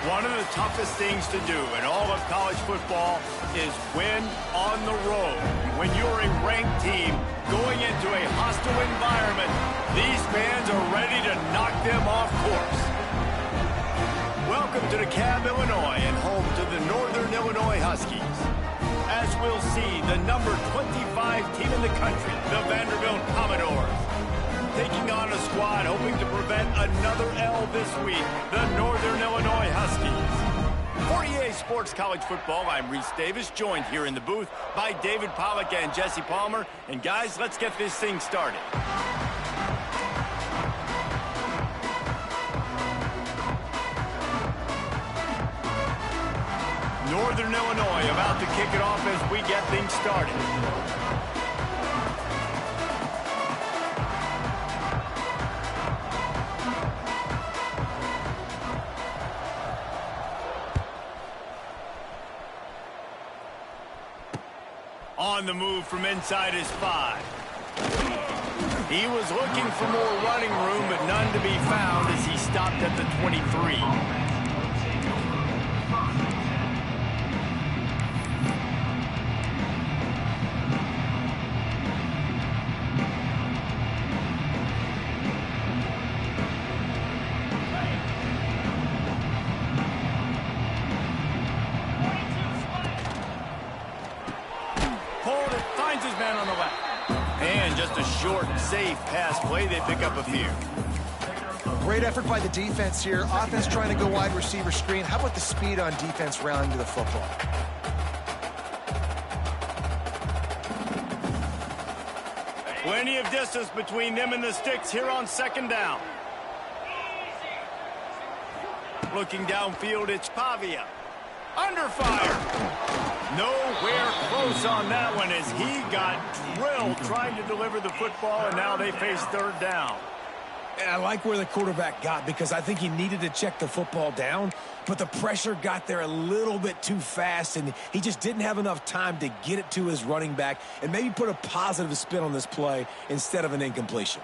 One of the toughest things to do in all of college football is win on the road. When you're a ranked team going into a hostile environment, these fans are ready to knock them off course. Welcome to DeKalb, Illinois, and home to the Northern Illinois Huskies. As we'll see, the number 25 team in the country, the Vanderbilt Commodores, taking on a squad hoping to prevent another L this week, the Northern Illinois Huskies. For EA Sports College Football, I'm Reese Davis, joined here in the booth by David Pollack and Jesse Palmer. And guys, let's get this thing started. Northern Illinois about to kick it off as we get things started. On the move from inside his 5. He was looking for more running room, but none to be found as he stopped at the 23. Finds his man on the left. And just a short, safe pass play. They pick up a few. Great effort by the defense here. Offense trying to go wide receiver screen. How about the speed on defense rallying to the football? Plenty of distance between them and the sticks here on second down. Looking downfield, it's Pavia. Under fire. Nowhere close on that one as he got drilled trying to deliver the football, and now they face third down. And I like where the quarterback got because I think he needed to check the football down, but the pressure got there a little bit too fast, and he just didn't have enough time to get it to his running back and maybe put a positive spin on this play instead of an incompletion.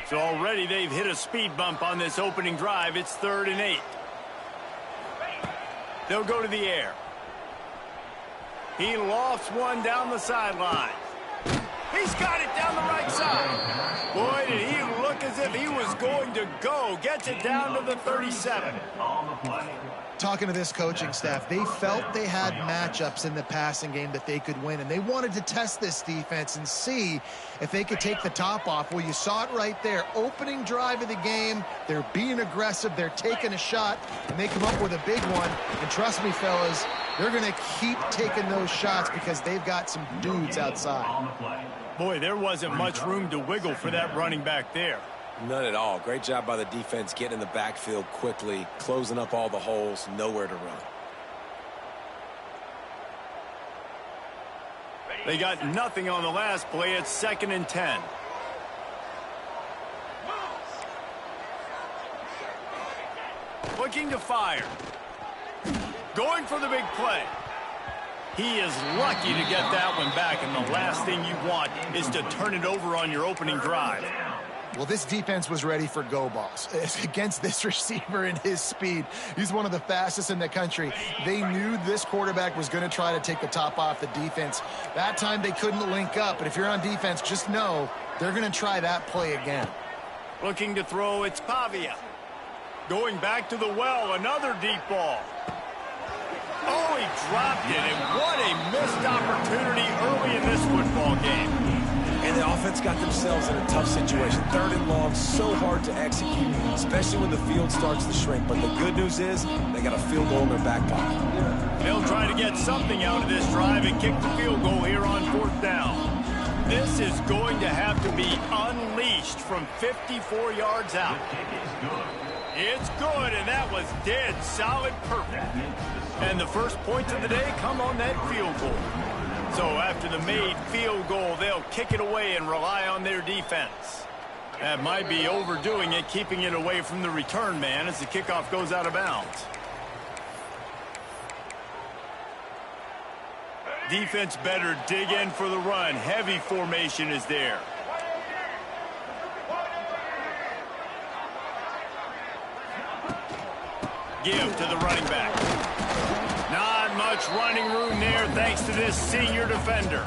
So already they've hit a speed bump on this opening drive. It's 3rd and 8. They'll go to the air. He lofts one down the sideline. He's got it down the right side. Boy, did he look as if he was going to go. Gets it down to the 37. Talking to this coaching staff, they felt they had matchups in the passing game that they could win, and they wanted to test this defense and see if they could take the top off. Well, you saw it right there. Opening drive of the game, they're being aggressive, they're taking a shot, and they come up with a big one. And trust me, fellas, they're going to keep taking those shots because they've got some dudes outside. Boy, there wasn't much room to wiggle for that running back there. None at all. Great job by the defense getting in the backfield quickly, closing up all the holes, nowhere to run. They got nothing on the last play. It's 2nd and 10. Looking to fire. Going for the big play. He is lucky to get that one back, and the last thing you want is to turn it over on your opening drive. Well, this defense was ready for go balls. Against this receiver and his speed, he's one of the fastest in the country. They knew this quarterback was going to try to take the top off the defense. That time they couldn't link up, but if you're on defense, just know they're going to try that play again. Looking to throw, it's Pavia. Going back to the well, another deep ball. Oh, he dropped it, and what a missed opportunity early in this football game. And the offense got themselves in a tough situation. 3rd and long, so hard to execute, especially when the field starts to shrink. But the good news is they got a field goal in their back pocket. They'll try to get something out of this drive and kick the field goal here on 4th down. This is going to have to be unleashed from 54 yards out. It's good, and that was dead solid perfect. And the first points of the day come on that field goal. So after the made field goal, they'll kick it away and rely on their defense. That might be overdoing it, keeping it away from the return man as the kickoff goes out of bounds. Defense better dig in for the run. Heavy formation is there. Give to the running back. Not much running room there thanks to this senior defender.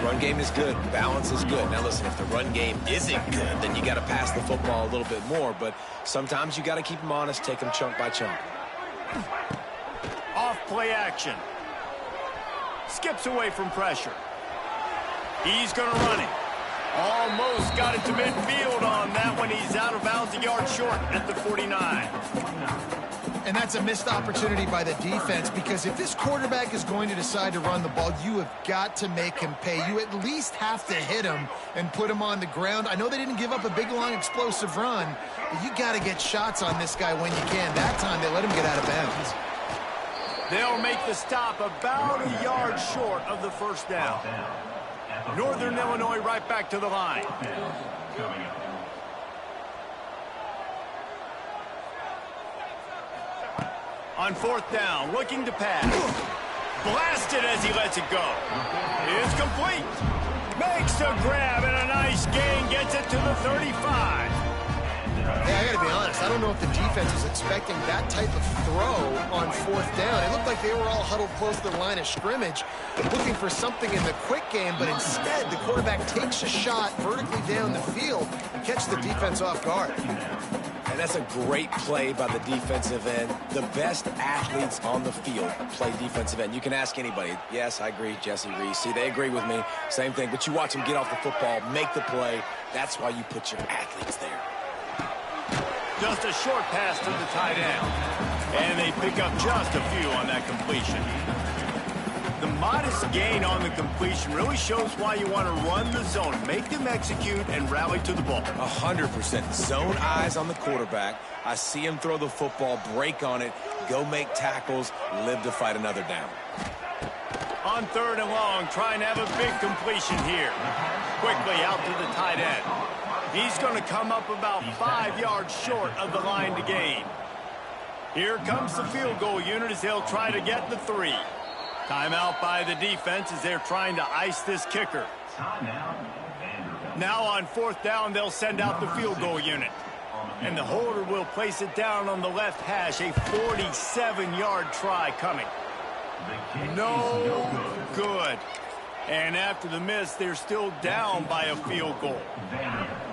Run game is good. Balance is good. Now listen, if the run game isn't good, then you got to pass the football a little bit more. But sometimes you got to keep them honest, take them chunk by chunk. Off play action. Skips away from pressure. He's going to run it. Almost got it to midfield on that one. He's out of bounds, a yard short at the 49. And that's a missed opportunity by the defense, because if this quarterback is going to decide to run the ball, you have got to make him pay. You at least have to hit him and put him on the ground. I know they didn't give up a big, long, explosive run, but you got to get shots on this guy when you can. That time, they let him get out of bounds. They'll make the stop about a yard short of the first down. Northern Illinois right back to the line. On fourth down, looking to pass. Blasted as he lets it go. It's complete. Makes the grab and a nice gain. Gets it to the 35. Hey, I got to be honest. I don't know if the defense was expecting that type of throw on fourth down. It looked like they were all huddled close to the line of scrimmage, looking for something in the quick game, but instead the quarterback takes a shot vertically down the field and catches the defense off guard. And that's a great play by the defensive end. The best athletes on the field play defensive end. You can ask anybody. Yes, I agree, Jesse Reese. See, they agree with me. Same thing. But you watch them get off the football, make the play. That's why you put your athletes there. Just a short pass to the tight end. And they pick up just a few on that completion. The modest gain on the completion really shows why you want to run the zone, make them execute, and rally to the ball. 100%. Zone eyes on the quarterback. I see him throw the football, break on it, go make tackles, live to fight another down. On third and long, trying to have a big completion here. Quickly out to the tight end. He's going to come up about 5 yards short of the line to gain. Here comes the field goal unit as they'll try to get the 3. Timeout by the defense as they're trying to ice this kicker. Now on fourth down, they'll send out the field goal unit. And the holder will place it down on the left hash. A 47-yard try coming. No good. And after the miss, they're still down by a field goal.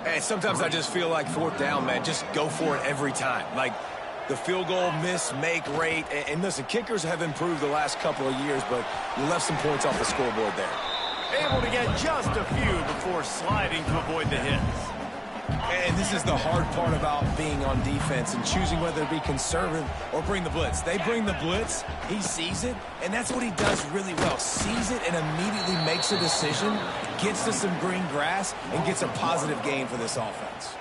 Hey, sometimes I just feel like fourth down, man. Just go for it every time. Like, the field goal miss-make rate. And listen, kickers have improved the last couple of years, but you left some points off the scoreboard there. Able to get just a few before sliding to avoid the hits. And this is the hard part about being on defense and choosing whether to be conservative or bring the blitz. They bring the blitz, he sees it, and that's what he does really well. Sees it and immediately makes a decision, gets to some green grass, and gets a positive gain for this offense.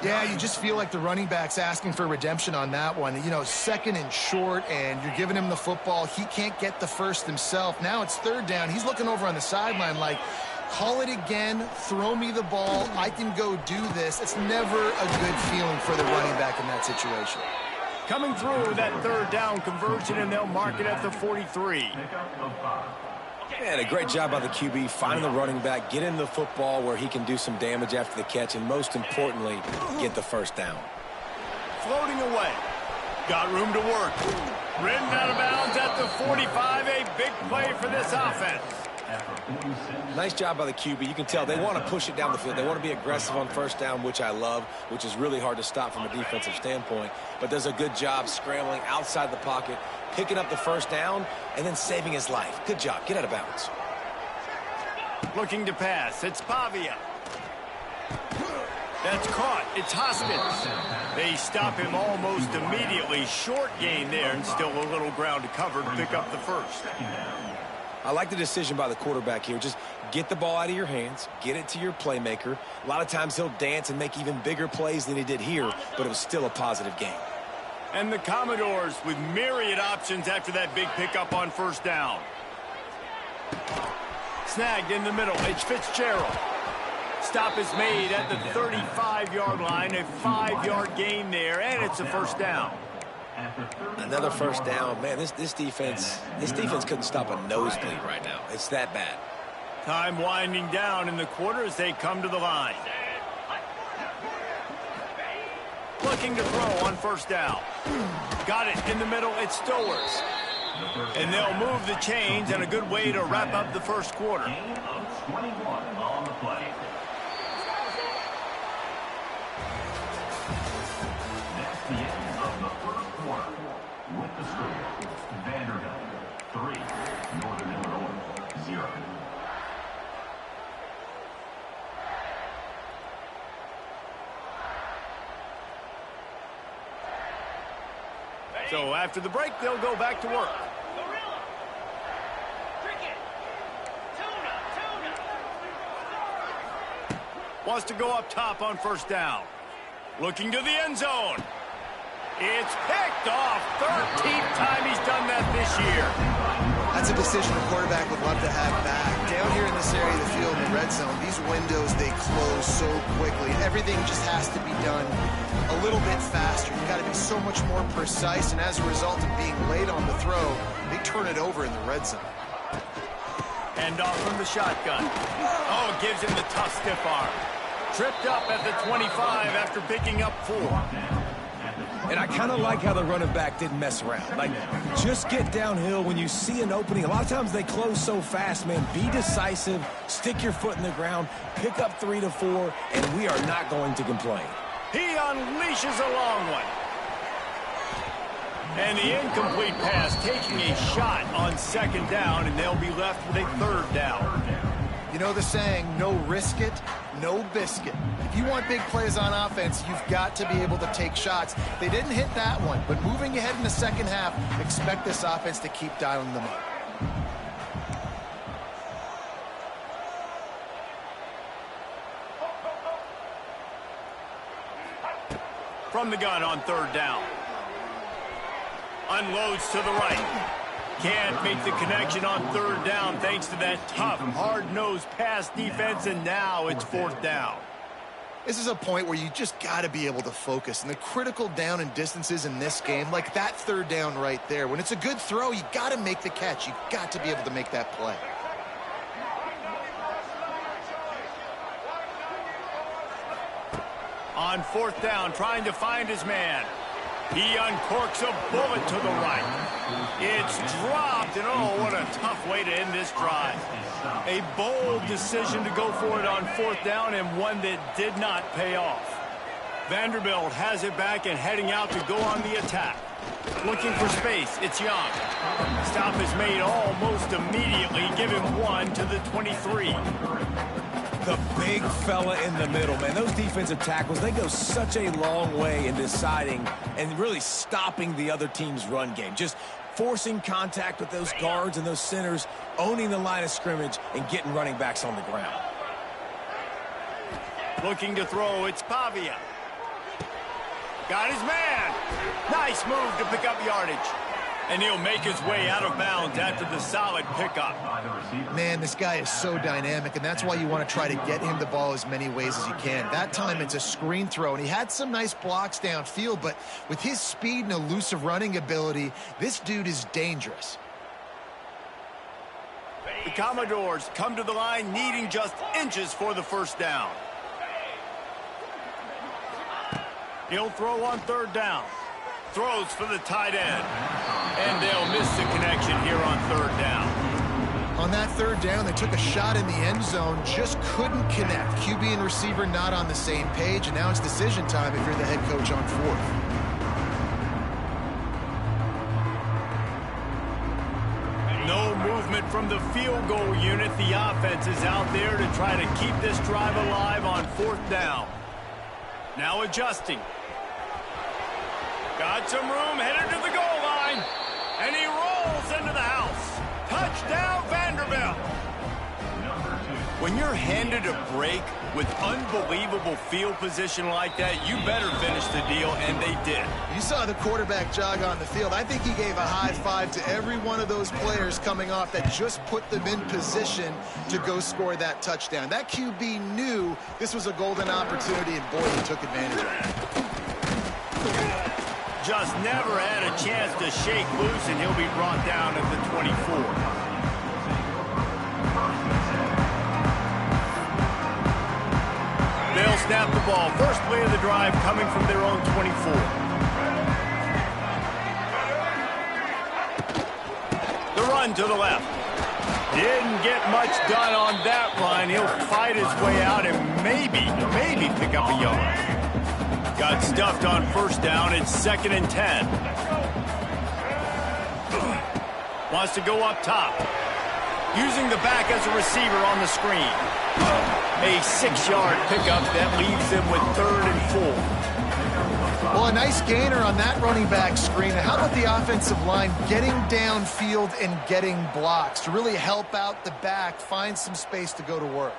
Yeah, you just feel like the running back's asking for redemption on that one. You know, second and short, and you're giving him the football. He can't get the first himself. Now it's third down. He's looking over on the sideline like, call it again, throw me the ball, I can go do this. It's never a good feeling for the running back in that situation. Coming through that third down conversion, and they'll mark it at the 43. And a great job by the QB, finding the running back, getting the football where he can do some damage after the catch, and most importantly, get the first down. Floating away. Got room to work. Ridden out of bounds at the 45. A big play for this offense. Nice job by the QB. You can tell they want to push it down the field. They want to be aggressive on first down, which I love, which is really hard to stop from a defensive standpoint. But does a good job scrambling outside the pocket, picking up the first down, and then saving his life. Good job. Get out of bounds. Looking to pass. It's Pavia. That's caught. It's Hoskins. They stop him almost immediately. Short gain there, and still a little ground to cover to pick up the first. I like the decision by the quarterback here. Just get the ball out of your hands, get it to your playmaker. A lot of times he'll dance and make even bigger plays than he did here, but it was still a positive game. And the Commodores with myriad options after that big pickup on first down. Snagged in the middle. It's Fitzgerald. Stop is made at the 35-yard line. A 5-yard gain there, and it's a first down. Another first down. Man, this defense couldn't stop a nosebleed right now. It's that bad. Time winding down in the quarter as they come to the line. Looking to throw on first down. Got it in the middle. It's Stowers. And they'll move the chains, and a good way to wrap up the first quarter. 21 on the play. That's the end of the first quarter. With the score, Vanderbilt 3, Northern Illinois 0. So after the break, they'll go back to work. Wants to go up top on first down. Looking to the end zone. It's picked off. 13th time he's done that this year. That's a decision the quarterback would love to have back. Down here in this area of the field in the red zone, these windows, they close so quickly. Everything just has to be done a little bit faster. You've got to be so much more precise, and as a result of being late on the throw, they turn it over in the red zone. Hand off from the shotgun. Oh, it gives him the tough stiff arm. Tripped up at the 25 after picking up 4. And I kind of like how the running back didn't mess around. Like, just get downhill when you see an opening. A lot of times they close so fast, man. Be decisive, stick your foot in the ground, pick up 3 to 4, and we are not going to complain. He unleashes a long one. And the incomplete pass taking a shot on second down, and they'll be left with a third down. You know the saying, no risk it, no biscuit. If you want big plays on offense, you've got to be able to take shots. They didn't hit that one, but moving ahead in the second half, expect this offense to keep dialing them up. From the gun on third down. Unloads to the right. Can't make the connection on third down thanks to that tough, hard-nosed pass defense, and now it's fourth down. This is a point where you just got to be able to focus. And the critical down and distances in this game, like that third down right there, when it's a good throw, you got to make the catch. You got to be able to make that play. On fourth down, trying to find his man. He uncorks a bullet to the right. It's dropped, and oh, what a tough way to end this drive. A bold decision to go for it on fourth down, and one that did not pay off. Vanderbilt has it back and heading out to go on the attack. Looking for space, it's Young. Stop is made almost immediately. Give him 1 to the 23. The big fella in the middle, man. Those defensive tackles, they go such a long way in deciding and really stopping the other team's run game. Just forcing contact with those guards and those centers, owning the line of scrimmage, and getting running backs on the ground. Looking to throw, it's Pavia. Got his man. Nice move to pick up yardage. And he'll make his way out of bounds after the solid pickup. Man, this guy is so dynamic, and that's why you want to try to get him the ball as many ways as you can. That time it's a screen throw, and he had some nice blocks downfield, but with his speed and elusive running ability, this dude is dangerous. The Commodores come to the line needing just inches for the first down. He'll throw on third down. Throws for the tight end. And they'll miss the connection here on third down. On that third down, they took a shot in the end zone, just couldn't connect. QB and receiver not on the same page, and now it's decision time if you're the head coach on fourth. No movement from the field goal unit. The offense is out there to try to keep this drive alive on fourth down. Now adjusting. Got some room, headed to the goal line. And he rolls into the house. Touchdown, Vanderbilt. When you're handed a break with unbelievable field position like that, you better finish the deal, and they did. You saw the quarterback jog on the field. I think he gave a high five to every one of those players coming off that just put them in position to go score that touchdown. That QB knew this was a golden opportunity, and boy, he took advantage of it. just never had a chance to shake loose, and he'll be brought down at the 24. They'll snap the ball. First play of the drive coming from their own 24. The run to the left. Didn't get much done on that run. He'll fight his way out and maybe pick up a yard. Got stuffed on first down. It's 2nd and 10. Wants to go up top. Using the back as a receiver on the screen. A 6-yard pickup that leaves them with 3rd and 4. Well, a nice gainer on that running back screen. How about the offensive line getting downfield and getting blocks to really help out the back, find some space to go to work?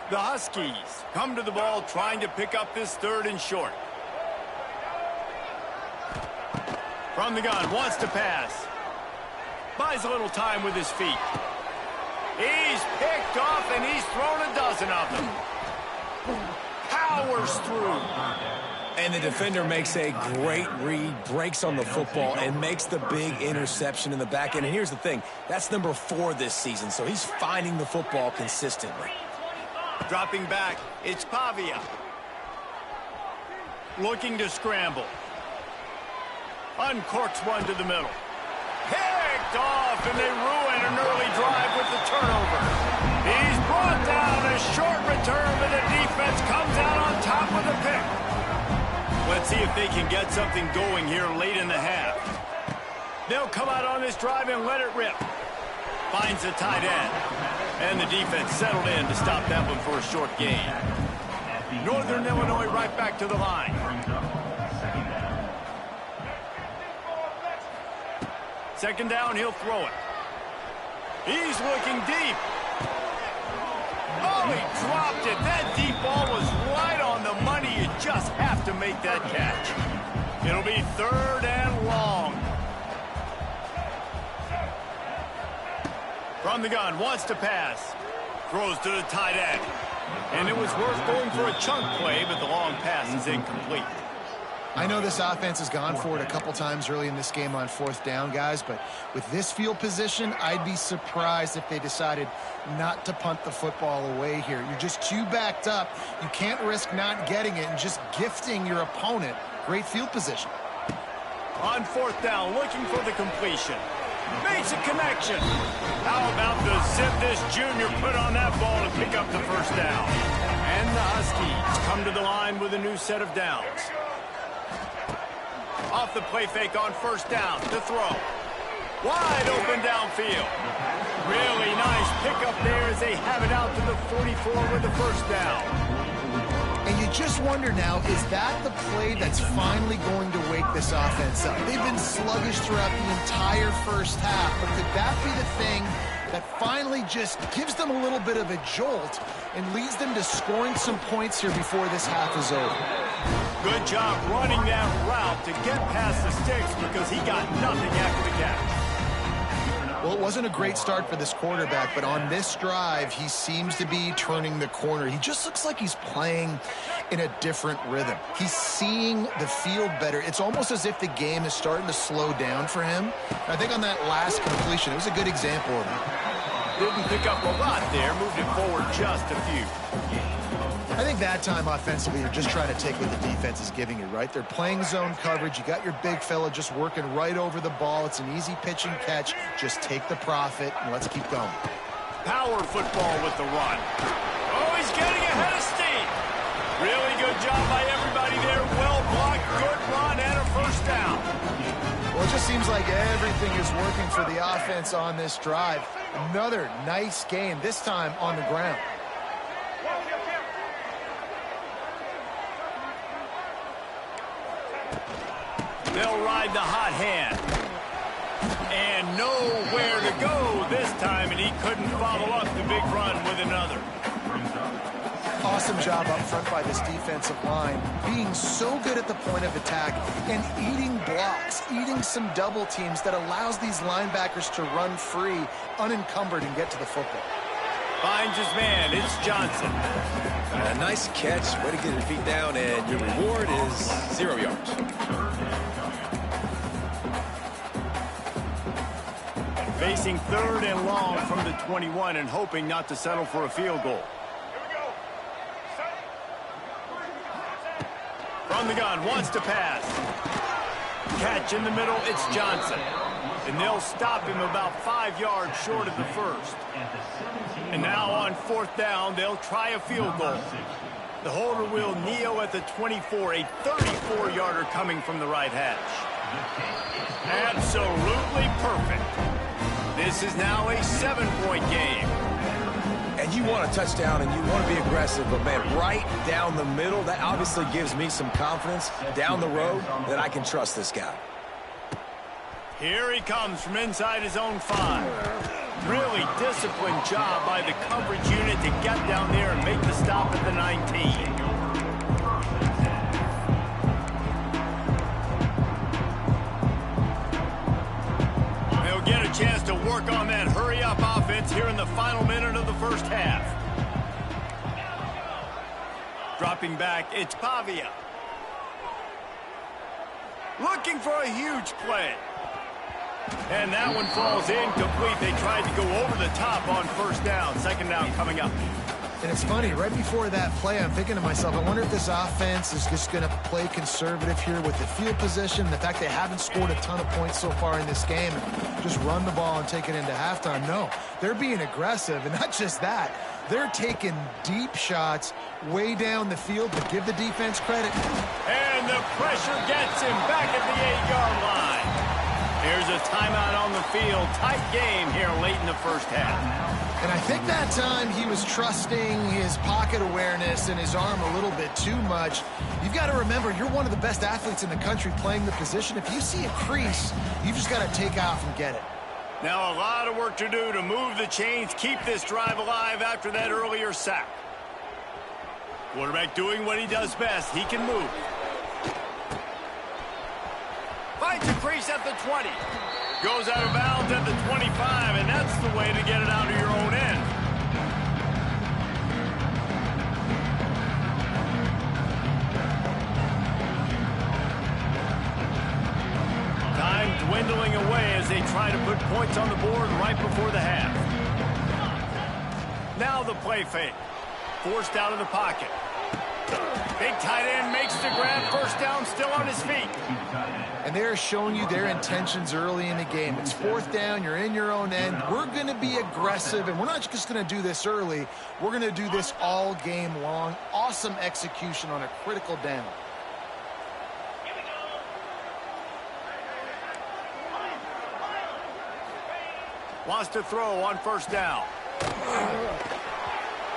The Huskies come to the ball trying to pick up this 3rd and short. From the gun, wants to pass. Buys a little time with his feet. He's picked off, and he's thrown a dozen of them. Powers through. And the defender makes a great read, breaks on the football, and makes the big interception in the back end. And here's the thing, that's number 4 this season, so he's finding the football consistently. Dropping back, it's Pavia. Looking to scramble. Uncorks one to the middle. Picked off, and they ruin an early drive with the turnover. He's brought down, a short return, but the defense comes out on top with a pick. Let's see if they can get something going here late in the half. They'll come out on this drive and let it rip. Finds the tight end. And the defense settled in to stop that one for a short gain. Northern Illinois right back to the line. Second down, he'll throw it. He's looking deep. Oh, he dropped it. That deep ball was right on the money. You just have to make that catch. It'll be 3rd and long. From the gun, wants to pass. Throws to the tight end. And it was worth going for a chunk play, but the long pass is incomplete. I know this offense has gone for it a couple times early in this game on 4th down, guys, but with this field position, I'd be surprised if they decided not to punt the football away here. You're just too backed up. You can't risk not getting it and just gifting your opponent great field position. On 4th down, looking for the completion. Makes a connection. How about the zip this junior put on that ball to pick up the first down? And the Huskies come to the line with a new set of downs. Off the play fake on first down to throw. Wide open downfield. Really nice pickup there as they have it out to the 44 with the first down. And you just wonder now, is that the play that's finally going to wake this offense up? They've been sluggish throughout the entire first half, but could that be the thing that finally just gives them a little bit of a jolt and leads them to scoring some points here before this half is over? Good job running that route to get past the sticks because he got nothing after the catch. Well, it wasn't a great start for this quarterback, but on this drive, he seems to be turning the corner. He just looks like he's playing in a different rhythm. He's seeing the field better. It's almost as if the game is starting to slow down for him. I think on that last completion, it was a good example of it. Didn't pick up a lot there, moved it forward just a few. I think that time offensively, you're just trying to take what the defense is giving you, right? They're playing zone coverage. You got your big fella just working right over the ball. It's an easy pitch and catch. Just take the profit, and let's keep going. Power football with the run. Oh, he's getting ahead of steam. Really good job by everybody there. Well blocked, good run, and a first down. Well, it just seems like everything is working for the offense on this drive. Another nice game, this time on the ground. They'll ride the hot hand. And nowhere to go this time, and he couldn't follow up the big run with another. Awesome job up front by this defensive line, being so good at the point of attack and eating blocks, eating some double teams that allows these linebackers to run free, unencumbered, and get to the football. Finds his man. It's Johnson. A nice catch. Way to get your feet down, and your reward is 0 yards. Facing 3rd and long from the 21 and hoping not to settle for a field goal. From the gun, wants to pass. Catch in the middle, it's Johnson. And they'll stop him about 5 yards short of the first. And now on 4th down, they'll try a field goal. The holder will kneel at the 24, a 34-yarder coming from the right hash. Absolutely perfect. This is now a 7-point game. And you want a touchdown and you want to be aggressive, but man, right down the middle, that obviously gives me some confidence down the road that I can trust this guy. Here he comes from inside his own 5. Really disciplined job by the coverage unit to get down there and make the stop at the 19. They'll get a chance to work on that hurry-up offense here in the final minute of the first half. Dropping back, it's Pavia. Looking for a huge play. And that one falls incomplete. They tried to go over the top on 1st down. 2nd down coming up. And it's funny, right before that play, I'm thinking to myself, I wonder if this offense is just going to play conservative here with the field position, the fact they haven't scored a ton of points so far in this game, and just run the ball and take it into halftime. No, they're being aggressive, and not just that. They're taking deep shots way down the field, but give the defense credit. And the pressure gets him back at the 8-yard line. Here's a timeout on the field. Tight game here late in the first half. And I think that time he was trusting his pocket awareness and his arm a little bit too much. You've got to remember, you're one of the best athletes in the country playing the position. If you see a crease, you've just got to take off and get it. Now a lot of work to do to move the chains, keep this drive alive after that earlier sack. Quarterback doing what he does best. He can move. Finds a crease at the 20. Goes out of bounds at the 25, and that's the way to get it out of your own end. Time dwindling away as they try to put points on the board right before the half. Now the play fake. Forced out of the pocket. Big tight end makes the grab. 1st down, still on his feet. And they're showing you their intentions early in the game. It's 4th down. You're in your own end. We're going to be aggressive, and we're not just going to do this early. We're going to do this all game long. Awesome execution on a critical down. Wants to throw on 1st down.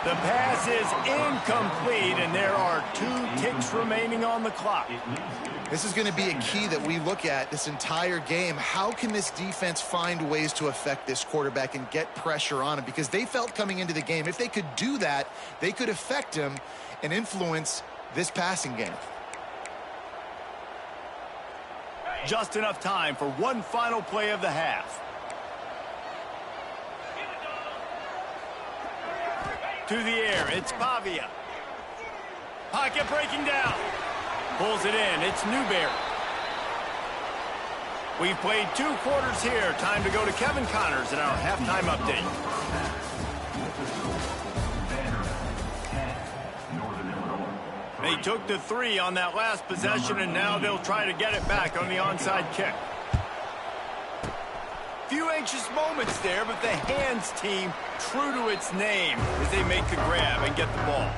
The pass is incomplete, and there are 2 ticks remaining on the clock. This is going to be a key that we look at this entire game. How can this defense find ways to affect this quarterback and get pressure on him? Because they felt coming into the game, if they could do that, they could affect him and influence this passing game. Just enough time for one final play of the half. To the air, it's Pavia. Pocket breaking down. Pulls it in, it's Newberry. We've played 2 quarters here. Time to go to Kevin Connors in our halftime update. They took the 3 on that last possession, and now they'll try to get it back on the onside kick. Few anxious moments there, but the hands team true to its name as they make the grab and get the ball.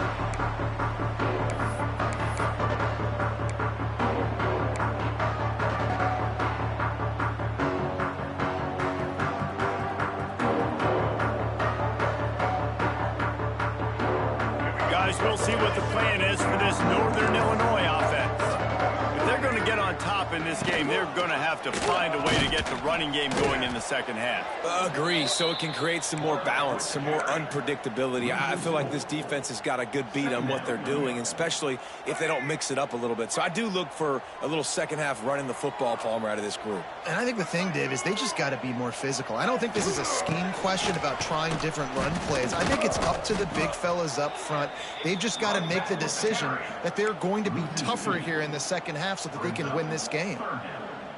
Guys, we'll see what the plan is for this Northern Illinois offense. If they're going to get on top in this game, they're going to have to find a way to get the running game going in the second half. Agree, so it can create some more balance, some more unpredictability. I feel like this defense has got a good beat on what they're doing, especially if they don't mix it up a little bit. So I do look for a little second half running the football, Palmer, out of this group. And I think the thing, Dave, is they just got to be more physical. I don't think this is a scheme question about trying different run plays. I think it's up to the big fellas up front. They've just got to make the decision that they're going to be tougher here in the second half so that they can win this game.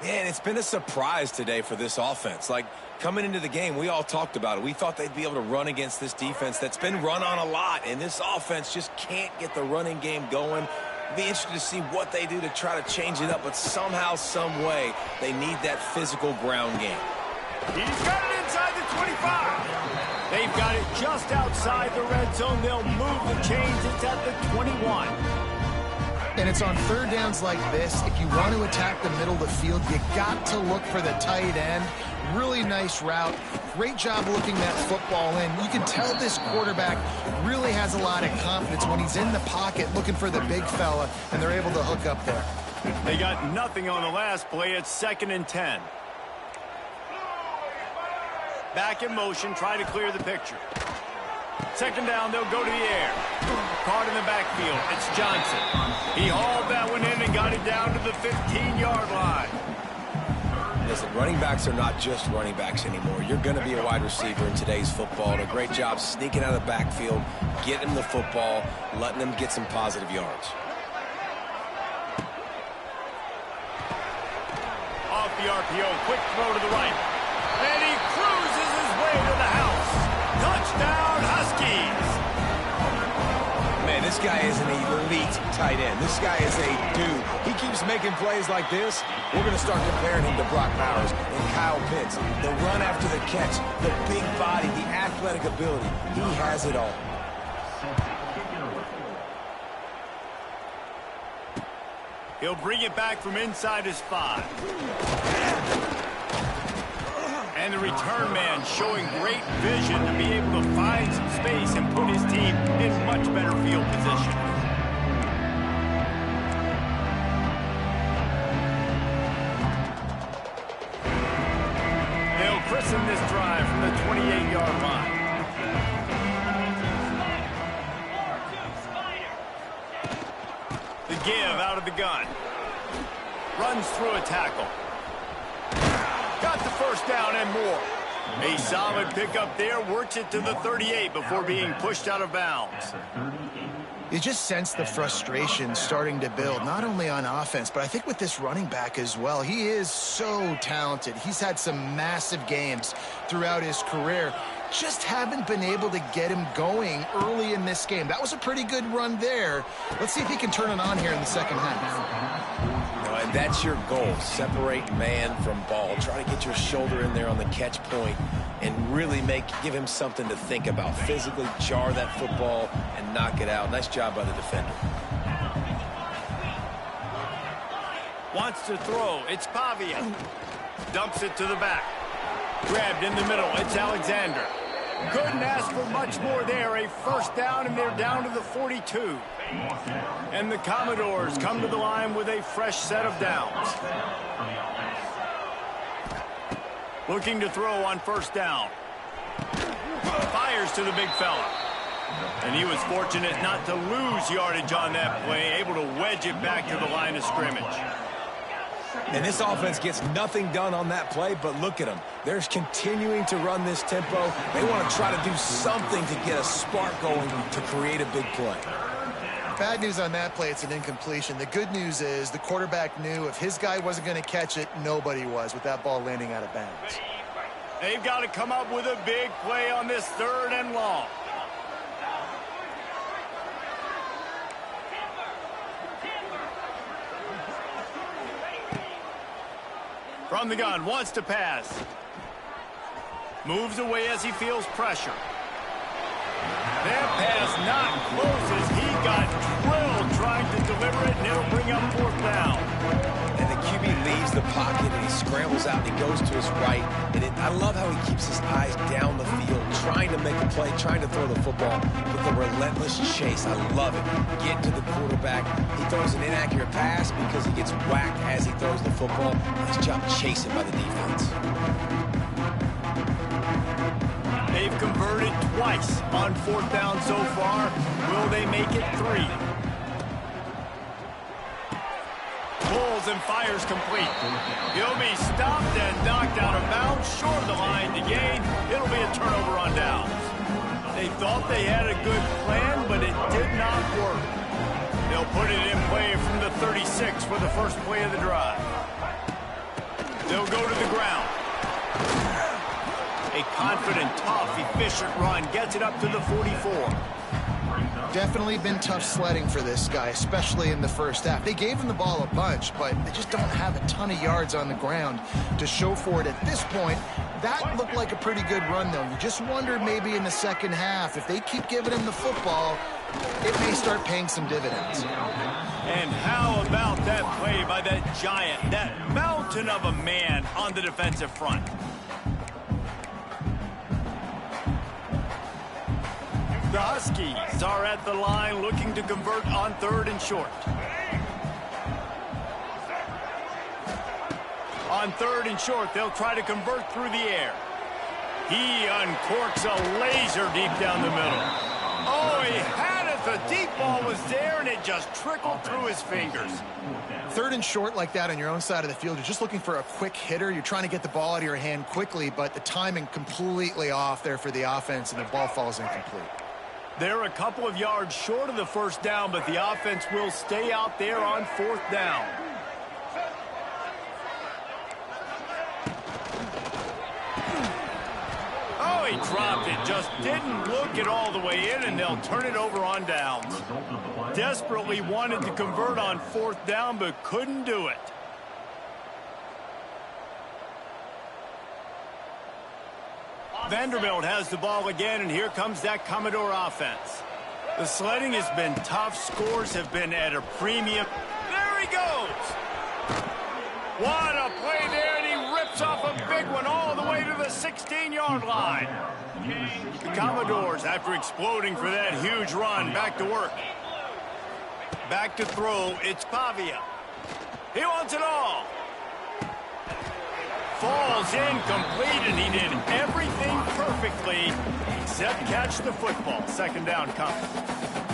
Man, it's been a surprise today for this offense. Like, coming into the game, we all talked about it. We thought they'd be able to run against this defense that's been run on a lot, and this offense just can't get the running game going. Be interested to see what they do to try to change it up, but somehow, some way, they need that physical ground game. He's got it inside the 25. They've got it just outside the red zone. They'll move the chains. It's at the 21. And it's on third downs like this. If you want to attack the middle of the field, you got to look for the tight end. Really nice route. Great job looking that football in. You can tell this quarterback really has a lot of confidence when he's in the pocket looking for the big fella, and they're able to hook up there. They got nothing on the last play. It's 2nd and 10. Back in motion, try to clear the picture. Second down, they'll go to the air. Caught in the backfield. It's Johnson. He hauled that one in and got it down to the 15-yard line. Listen, running backs are not just running backs anymore. You're going to be a wide receiver in today's football. And a great job sneaking out of the backfield, getting them the football, letting them get some positive yards. Off the RPO, quick throw to the right. And he cruises his way to the house. Touchdown, Huskies. Man, this guy is an elite tight end. This guy is a dude. He keeps making plays like this. We're going to start comparing him to Brock Bowers and Kyle Pitts. The run after the catch, the big body, the athletic ability. He has it all. He'll bring it back from inside his 5. And the return man showing great vision to be able to find some space and put his team in much better field position. They'll christen this drive from the 28-yard line. The give out of the gun. Runs through a tackle. Got the first down and more. A solid pickup there. Works it to the 38 before being pushed out of bounds. You just sense the frustration starting to build, not only on offense, but I think with this running back as well. He is so talented. He's had some massive games throughout his career. Just haven't been able to get him going early in this game. That was a pretty good run there. Let's see if he can turn it on here in the second half. And that's your goal. Separate man from ball. Try to get your shoulder in there on the catch point and really give him something to think about. Physically jar that football and knock it out. Nice job by the defender. Wants to throw. It's Pavia. Dumps it to the back. Grabbed in the middle. It's Alexander. Couldn't ask for much more there. A first down, and they're down to the 42. And the Commodores come to the line with a fresh set of downs. Looking to throw on first down. Fires to the big fella. And he was fortunate not to lose yardage on that play, able to wedge it back to the line of scrimmage. And this offense gets nothing done on that play, but look at them. They're continuing to run this tempo. They want to try to do something to get a spark going to create a big play. Bad news on that play, it's an incompletion. The good news is the quarterback knew if his guy wasn't going to catch it, nobody was with that ball landing out of bounds. They've got to come up with a big play on this 3rd and long. From the gun, wants to pass. Moves away as he feels pressure. That pass not close as he got drilled trying to deliver it, and it'll bring up 4th down. And the QB leaves the pocket, and he scrambles out and he goes to his right. And I love how he keeps his eyes down the field, trying to make a play, trying to throw the football with a relentless chase. I love it. Get to the quarterback. He throws an inaccurate pass because he gets whacked as he throws the football. Nice job chasing by the defense. They've converted twice on 4th down so far. Will they make it 3? Pulls and fires complete. He'll be stopped and knocked out of bounds, short of the line to gain. It'll be a turnover on downs. They thought they had a good plan, but it did not work. They'll put it in play from the 36 for the first play of the drive. They'll go to the ground. A confident, tough, efficient run gets it up to the 44. Definitely been tough sledding for this guy, especially in the first half. They gave him the ball a bunch, but they just don't have a ton of yards on the ground to show for it at this point. That looked like a pretty good run, though. You just wondered maybe in the second half, if they keep giving him the football, it may start paying some dividends. And how about that play by that giant, that mountain of a man on the defensive front? The Huskies are at the line looking to convert on 3rd and short. On 3rd and short, they'll try to convert through the air. He uncorks a laser deep down the middle. Oh, he had it. The deep ball was there, and it just trickled through his fingers. 3rd and short like that on your own side of the field, you're just looking for a quick hitter. You're trying to get the ball out of your hand quickly, but the timing completely off there for the offense, and the ball falls incomplete. They're a couple of yards short of the first down, but the offense will stay out there on 4th down. Oh, he dropped it. Just didn't look it all the way in, and they'll turn it over on downs. Desperately wanted to convert on 4th down, but couldn't do it. Vanderbilt has the ball again, and here comes that Commodore offense. The sledding has been tough. Scores have been at a premium. There he goes. What a play there, and he rips off a big one all the way to the 16-yard line. The Commodores, after exploding for that huge run, back to work. Back to throw, it's Pavia. He wants it all. Falls incomplete, and he did everything perfectly except catch the football. 2nd down coming.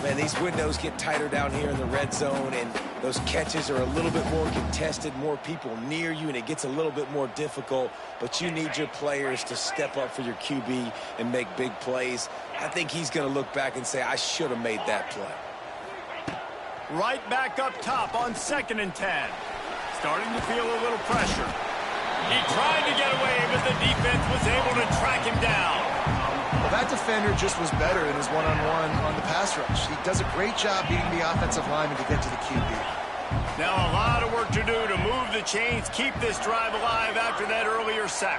Man, these windows get tighter down here in the red zone, and those catches are a little bit more contested, more people near you, and it gets a little bit more difficult. But you need your players to step up for your QB and make big plays. I think he's going to look back and say, I should have made that play. Right back up top on 2nd and 10. Starting to feel a little pressure. He tried to get away, but the defense was able to track him down. Well, that defender just was better in his one-on-one on the pass rush. He does a great job beating the offensive lineman to get to the QB. Now a lot of work to do to move the chains, keep this drive alive after that earlier sack.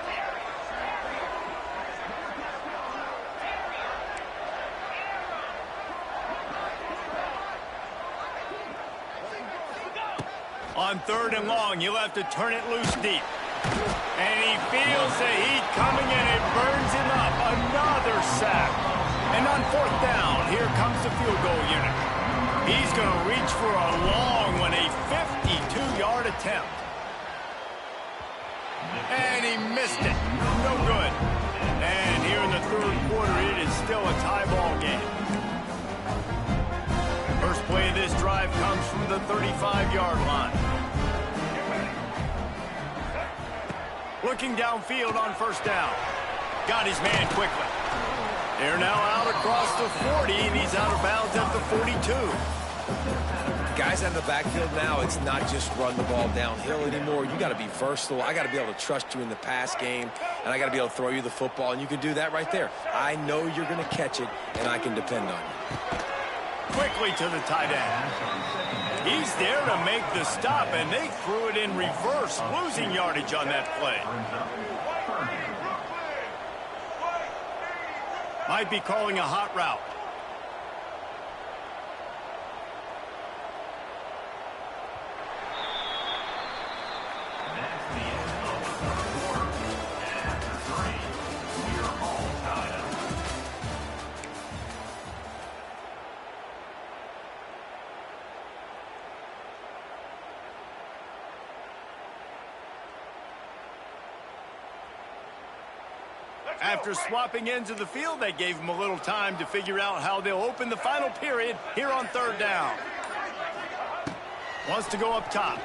On 3rd and long, you'll have to turn it loose deep. And he feels the heat coming, and it burns him up. Another sack. And on 4th down, here comes the field goal unit. He's going to reach for a long one, a 52-yard attempt. And he missed it. No good. And here in the 3rd quarter, it is still a tie ball game. First play of this drive comes from the 35-yard line. Looking downfield on 1st down. Got his man quickly. They're now out across the 40, and he's out of bounds at the 42. Guys out of the backfield now, it's not just run the ball downhill anymore. You got to be versatile. I got to be able to trust you in the pass game, and I got to be able to throw you the football, and you can do that right there. I know you're going to catch it, and I can depend on you. Quickly to the tight end. He's there to make the stop, and they threw it in reverse, losing yardage on that play. Might be calling a hot route. We are all tied up. After swapping ends of the field, they gave him a little time to figure out how they'll open the final period here on third down. Wants to go up top.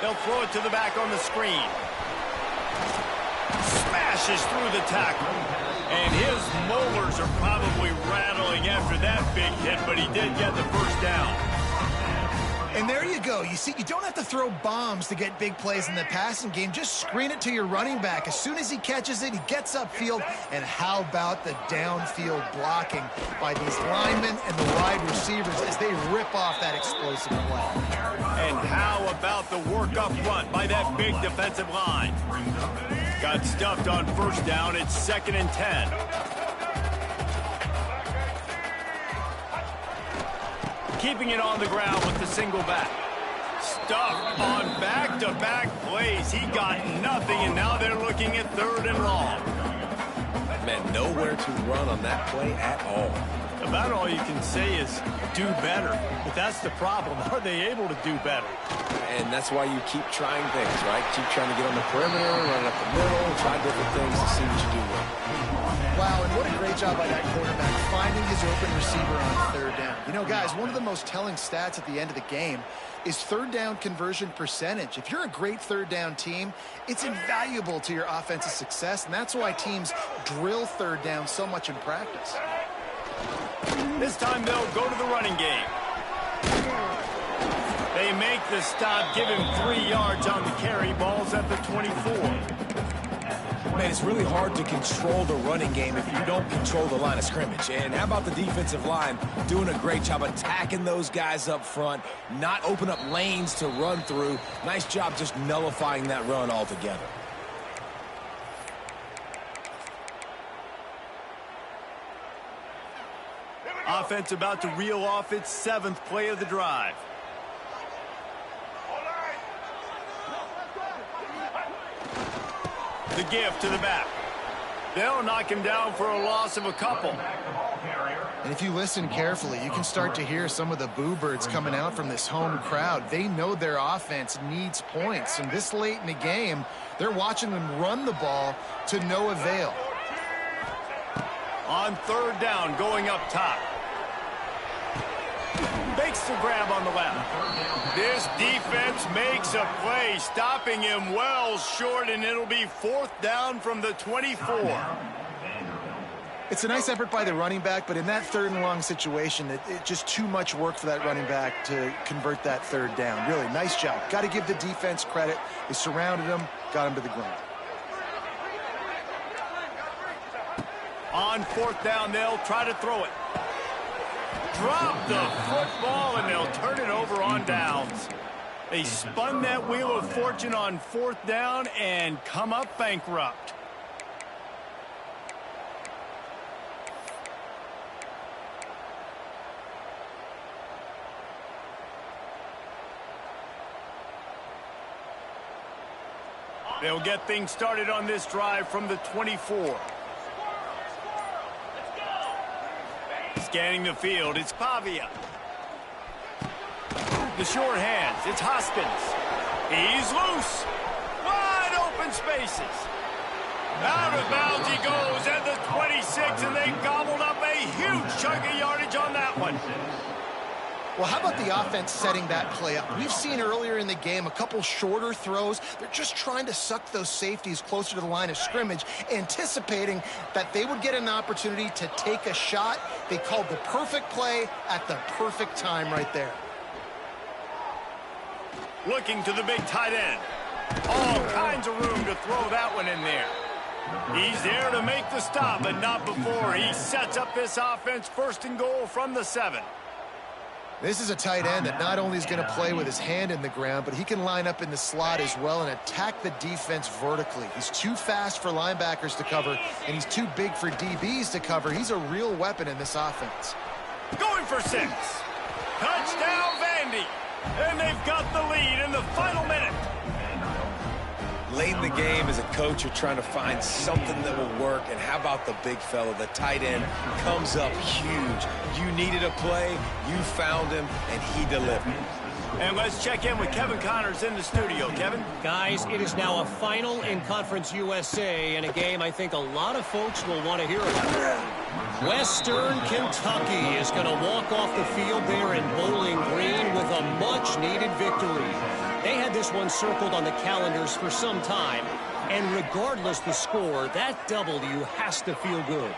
They'll throw it to the back on the screen. Smashes through the tackle. And his molars are probably rattling after that big hit, but he did get the first down. And there you go. You see, you don't have to throw bombs to get big plays in the passing game. Just screen it to your running back. As soon as he catches it, he gets upfield. And how about the downfield blocking by these linemen and the wide receivers as they rip off that explosive play? And how about the work up front by that big defensive line? Got stuffed on first down. It's 2nd and 10. Keeping it on the ground with the single back. Stuffed on back-to-back plays. He got nothing, and now they're looking at 3rd and long. Man, nowhere to run on that play at all. About all you can say is do better. But that's the problem. Are they able to do better? And that's why you keep trying things, right? Keep trying to get on the perimeter, run up the middle, try different things to see what you do well. Wow, and what a great job by that quarterback finding his open receiver on 3rd down. You know, guys, one of the most telling stats at the end of the game is 3rd down conversion percentage. If you're a great 3rd down team, it's invaluable to your offensive success, and that's why teams drill 3rd down so much in practice. This time they'll go to the running game. They make the stop, give him 3 yards on the carry. Ball's at the 24. Man, it's really hard to control the running game if you don't control the line of scrimmage. And how about the defensive line doing a great job attacking those guys up front, not open up lanes to run through. Nice job just nullifying that run altogether. Offense about to reel off its 7th play of the drive. The give to the back. They'll knock him down for a loss of a couple. And if you listen carefully, you can start to hear some of the boo birds coming out from this home crowd. They know their offense needs points. And this late in the game, they're watching them run the ball to no avail. On 3rd down, going up top. Makes the grab on the left. This defense makes a play, stopping him well short, and it'll be 4th down from the 24. It's a nice effort by the running back, but in that 3rd and long situation, it's just too much work for that running back to convert that 3rd down. Really, nice job. Got to give the defense credit. They surrounded him, got him to the ground. On 4th down, they'll try to throw it. Drop the football, and they'll turn it over on downs. They spun that wheel of fortune on 4th down and come up bankrupt. They'll get things started on this drive from the 24. Scanning the field, it's Pavia. The short hands, it's Hoskins. He's loose. Wide open spaces. Out of bounds he goes at the 26, and they gobbled up a huge chunk of yardage on that one. Well, how about the offense setting that play up? We've seen earlier in the game a couple shorter throws. They're just trying to suck those safeties closer to the line of scrimmage, anticipating that they would get an opportunity to take a shot. They called the perfect play at the perfect time right there. Looking to the big tight end. All kinds of room to throw that one in there. He's there to make the stop, but not before he sets up this offense 1st and goal from the 7. This is a tight end that not only is going to play with his hand in the ground, but he can line up in the slot as well and attack the defense vertically. He's too fast for linebackers to cover, and he's too big for DBs to cover. He's a real weapon in this offense. Going for 6. Touchdown, Vandy. And they've got the lead in the final minute. Late in the game, as a coach, you're trying to find something that will work. And how about the big fella, the tight end, comes up huge. You needed a play, you found him, and he delivered. And let's check in with Kevin Connors in the studio. Kevin? Guys, it is now a final in Conference USA and a game I think a lot of folks will want to hear about. Western Kentucky is going to walk off the field there in Bowling Green with a much-needed victory. They had this one circled on the calendars for some time, and regardless the score, that W has to feel good.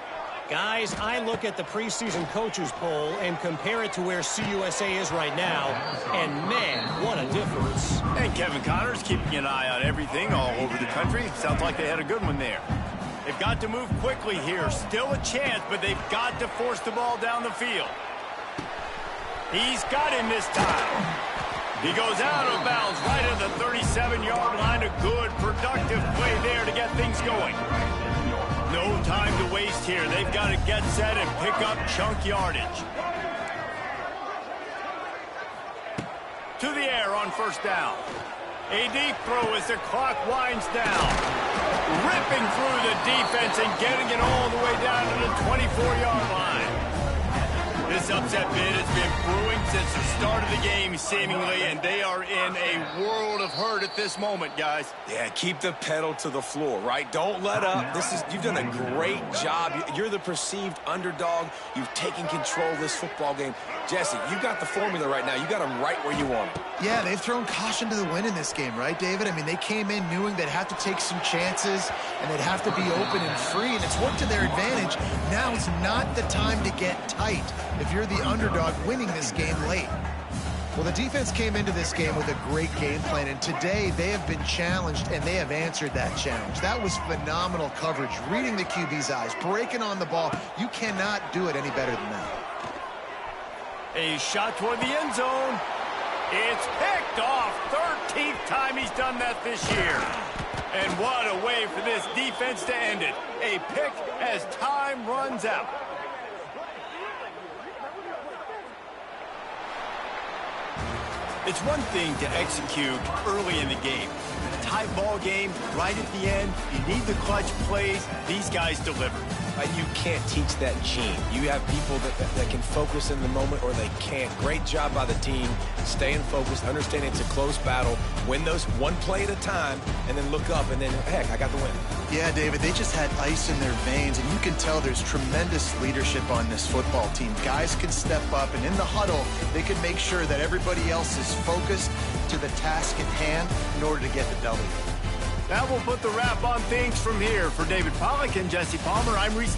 Guys, I look at the preseason coaches poll and compare it to where CUSA is right now, and man, what a difference. And Kevin Connors keeping an eye on everything all over the country. Sounds like they had a good one there. They've got to move quickly here. Still a chance, but they've got to force the ball down the field. He's got him this time. He goes out of bounds right at the 37-yard line. A good, productive play there to get things going. No time to waste here. They've got to get set and pick up chunk yardage. To the air on first down. A deep throw as the clock winds down. Ripping through the defense and getting it all the way down to the 24-yard line. This upset bid has been brewing since the start of the game, seemingly, and they are in a world of hurt at this moment, guys. Yeah, keep the pedal to the floor, right? Don't let up. You've done a great job. You're the perceived underdog. You've taken control of this football game. Jesse, you got the formula right now. You got them right where you want them. Yeah, they've thrown caution to the wind in this game, right, David? I mean, they came in knowing they'd have to take some chances and they'd have to be open and free, and it's worked to their advantage. Now is not the time to get tight if you're the underdog winning this game late. Well, the defense came into this game with a great game plan, and today they have been challenged, and they have answered that challenge. That was phenomenal coverage, reading the QB's eyes, breaking on the ball. You cannot do it any better than that. A shot toward the end zone. It's picked off. 13th time he's done that this year. And what a way for this defense to end it. A pick as time runs out. It's one thing to execute early in the game. A tie ball game right at the end. You need the clutch plays. These guys deliver. You can't teach that gene. You have people that can focus in the moment or they can't. Great job by the team, staying focused, understanding it's a close battle, win those one play at a time, and then look up, and then, heck, I got the win. Yeah, David, they just had ice in their veins, and you can tell there's tremendous leadership on this football team. Guys can step up, and in the huddle, they can make sure that everybody else is focused to the task at hand in order to get the W. That will put the wrap on things from here. For David Pollack and Jesse Palmer, I'm Reese.